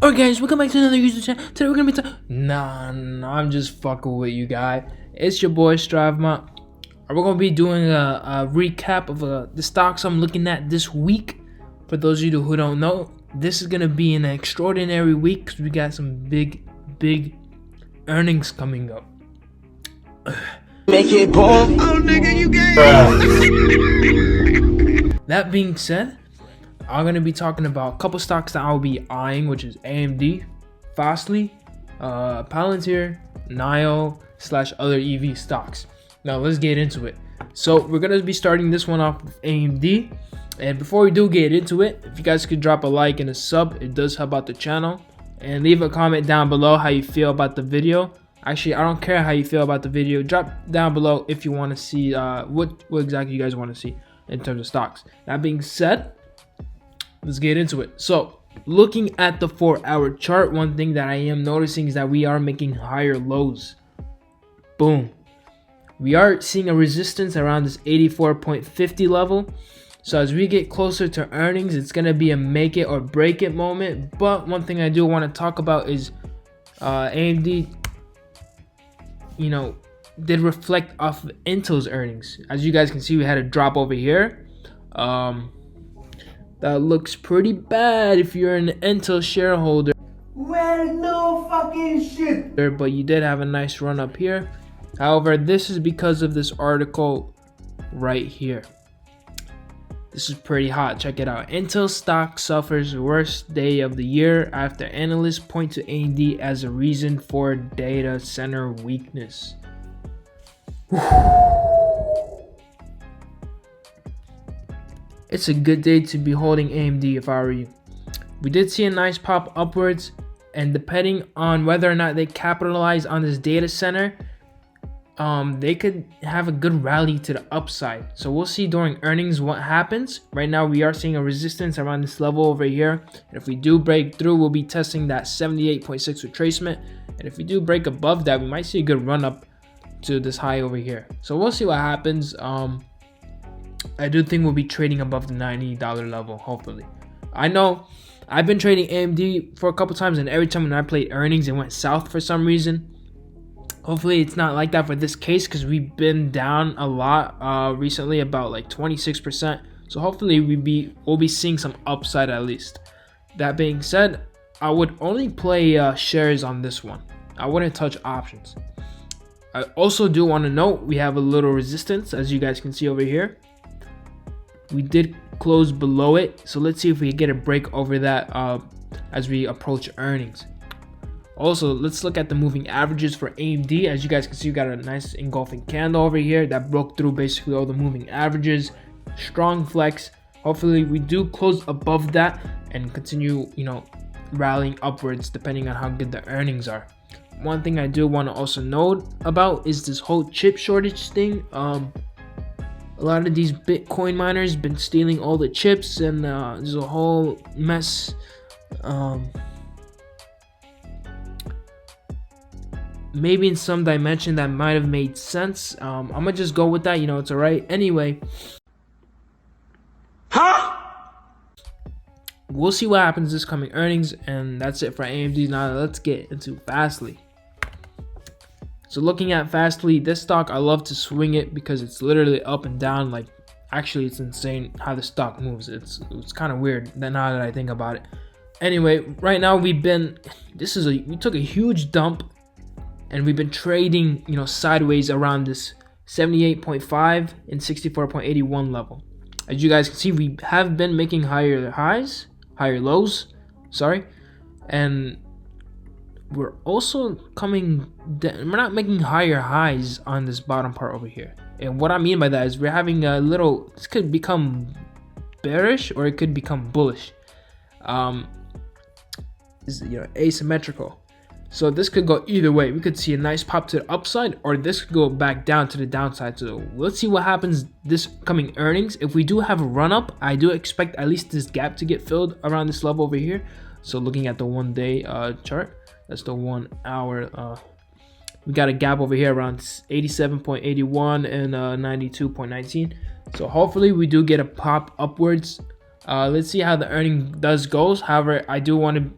Alright guys, welcome back to another YouTube channel. Today we're gonna be Nah, I'm just fucking with you guys. It's your boy Strivemont. We're gonna be doing a recap of the stocks I'm looking at this week. For those of you who don't know, this is gonna be an extraordinary week because we got some big earnings coming up. Make it boom. Oh nigga, you gay. That being said, I'm going to be talking about a couple stocks that I'll be eyeing, which is AMD, FSLY, Palantir, NIO / other EV stocks. Now let's get into it. So we're going to be starting this one off with AMD. And before we do get into it, if you guys could drop a like and a sub, it does help out the channel. And leave a comment down below how you feel about the video. Actually, I don't care how you feel about the video. Drop down below if you want to see what exactly you guys want to see in terms of stocks. That being said, let's get into it. So looking at the 4-hour chart, one thing that I am noticing is that we are making higher lows. Boom. We are seeing a resistance around this 84.50 level. So as we get closer to earnings, it's going to be a make it or break it moment. But one thing I do want to talk about is AMD, did reflect off of Intel's earnings. As you guys can see, we had a drop over here. That looks pretty bad if you're an Intel shareholder. Well, no fucking shit. But you did have a nice run up here. However, this is because of this article right here. This is pretty hot. Check it out. Intel stock suffers worst day of the year after analysts point to AMD as a reason for data center weakness. It's a good day to be holding AMD if I were you. We did see a nice pop upwards, and depending on whether or not they capitalize on this data center, they could have a good rally to the upside. So we'll see during earnings what happens. Right now we are seeing a resistance around this level over here, and if we do break through, we'll be testing that 78.6 retracement, and if we do break above that, we might see a good run up to this high over here. So we'll see what happens. I do think we'll be trading above the $90 level, hopefully. I know I've been trading AMD for a couple times, and every time when I played earnings, it went south for some reason. Hopefully it's not like that for this case, because we've been down a lot recently, about like 26%. So hopefully we'll be seeing some upside at least. That being said, I would only play shares on this one. I wouldn't touch options. I also do want to note we have a little resistance, as you guys can see over here. We did close below it, so let's see if we get a break over that as we approach earnings. Also, let's look at the moving averages for AMD. As you guys can see, we got a nice engulfing candle over here that broke through basically all the moving averages. Strong flex. Hopefully we do close above that and continue rallying upwards depending on how good the earnings are. One thing I do want to also note about is this whole chip shortage thing. A lot of these Bitcoin miners been stealing all the chips, and there's a whole mess. Maybe in some dimension that might have made sense. I'm gonna just go with that. It's alright. Anyway, we'll see what happens this coming earnings, and that's it for AMD. Now let's get into FSLY. So looking at FSLY, this stock, I love to swing it because it's literally up and down. Like, actually, it's insane how the stock moves. It's kind of weird now that I think about it. Anyway, right now we took a huge dump, and we've been trading, sideways around this 78.5 and 64.81 level. As you guys can see, we have been making higher lows, and we're also we're not making higher highs on this bottom part over here. And what I mean by that is we're having this could become bearish or it could become bullish. Is asymmetrical. So this could go either way. We could see a nice pop to the upside, or this could go back down to the downside. So let's see what happens this coming earnings. If we do have a run up, I do expect at least this gap to get filled around this level over here. So looking at the 1-day chart, that's the 1 hour. We got a gap over here around 87.81 and 92.19. So hopefully we do get a pop upwards. Let's see how the earning does goes. However, I do want to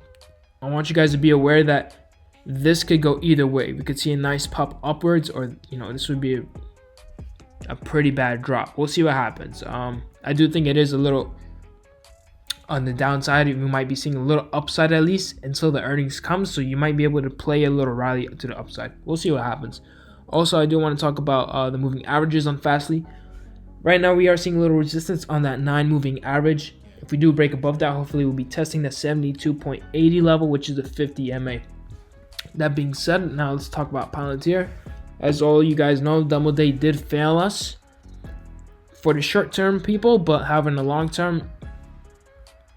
I want you guys to be aware that this could go either way. We could see a nice pop upwards, or this would be a pretty bad drop. We'll see what happens. I do think it is a little on the downside. We might be seeing a little upside at least until the earnings come, so you might be able to play a little rally to the upside. We'll see what happens. Also, I do want to talk about the moving averages on Fastly. Right now we are seeing a little resistance on that 9 moving average. If we do break above that, hopefully we'll be testing the 72.80 level, which is the 50 MA. That being said, now let's talk about Palantir. As all you guys know, Double Day did fail us for the short term people, but having the long term,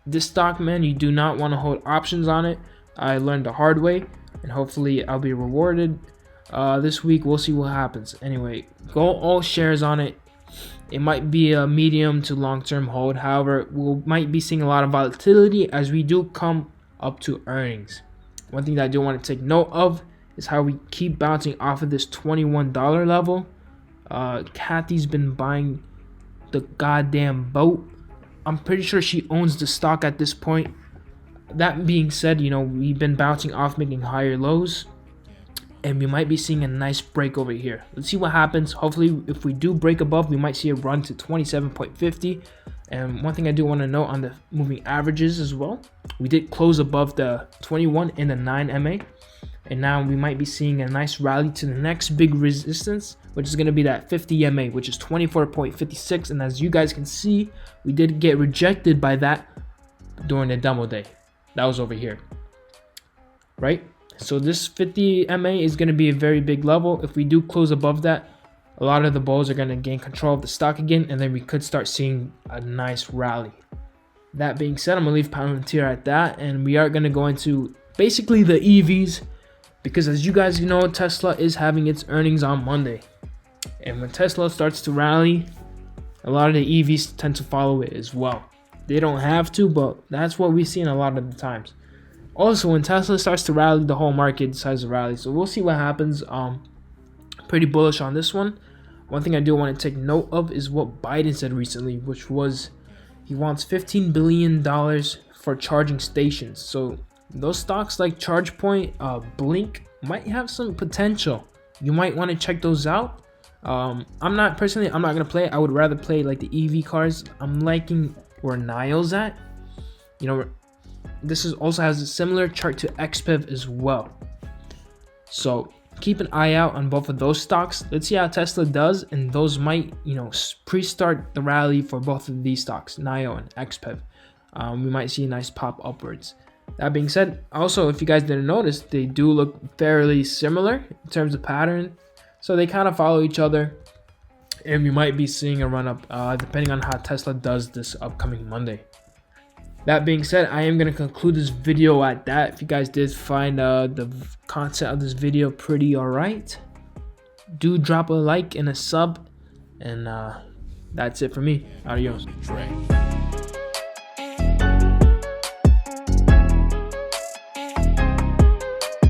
this stock, man, you do not want to hold options on it. I learned the hard way, and hopefully I'll be rewarded this week. We'll see what happens. Anyway, go all shares on it. It might be a medium to long term hold. However, we might be seeing a lot of volatility as we do come up to earnings. One thing that I do want to take note of is how we keep bouncing off of this $21 level. Kathy's been buying the goddamn boat. I'm pretty sure she owns the stock at this point. That being said, we've been bouncing off, making higher lows, and we might be seeing a nice break over here. Let's see what happens. Hopefully, if we do break above, we might see a run to 27.50. And one thing I do want to note on the moving averages as well, we did close above the 21 and the 9 MA, and now we might be seeing a nice rally to the next big resistance, which is going to be that 50 MA, which is 24.56. And as you guys can see, we did get rejected by that during the demo day. That was over here, right? So this 50 MA is going to be a very big level. If we do close above that, a lot of the bulls are going to gain control of the stock again, and then we could start seeing a nice rally. That being said, I'm going to leave Palantir at that, and we are going to go into basically the EVs, because as you guys know, Tesla is having its earnings on Monday. And when Tesla starts to rally, a lot of the EVs tend to follow it as well. They don't have to, but that's what we've seen a lot of the times. Also, when Tesla starts to rally, the whole market decides to rally. So we'll see what happens. Pretty bullish on this one. One thing I do want to take note of is what Biden said recently, which was he wants $15 billion for charging stations. So those stocks like ChargePoint, Blink might have some potential. You might want to check those out. I'm not gonna play it. I would rather play like the EV cars. I'm liking where Niall's at. This also has a similar chart to XPEV as well. So keep an eye out on both of those stocks. Let's see how Tesla does, and those might, pre-start the rally for both of these stocks, NIO and XPEV. We might see a nice pop upwards. That being said, also, if you guys didn't notice, they do look fairly similar in terms of pattern. So they kind of follow each other, and we might be seeing a run up depending on how Tesla does this upcoming Monday. That being said, I am going to conclude this video at that. If you guys did find the content of this video pretty alright, do drop a like and a sub, and that's it for me. Adios.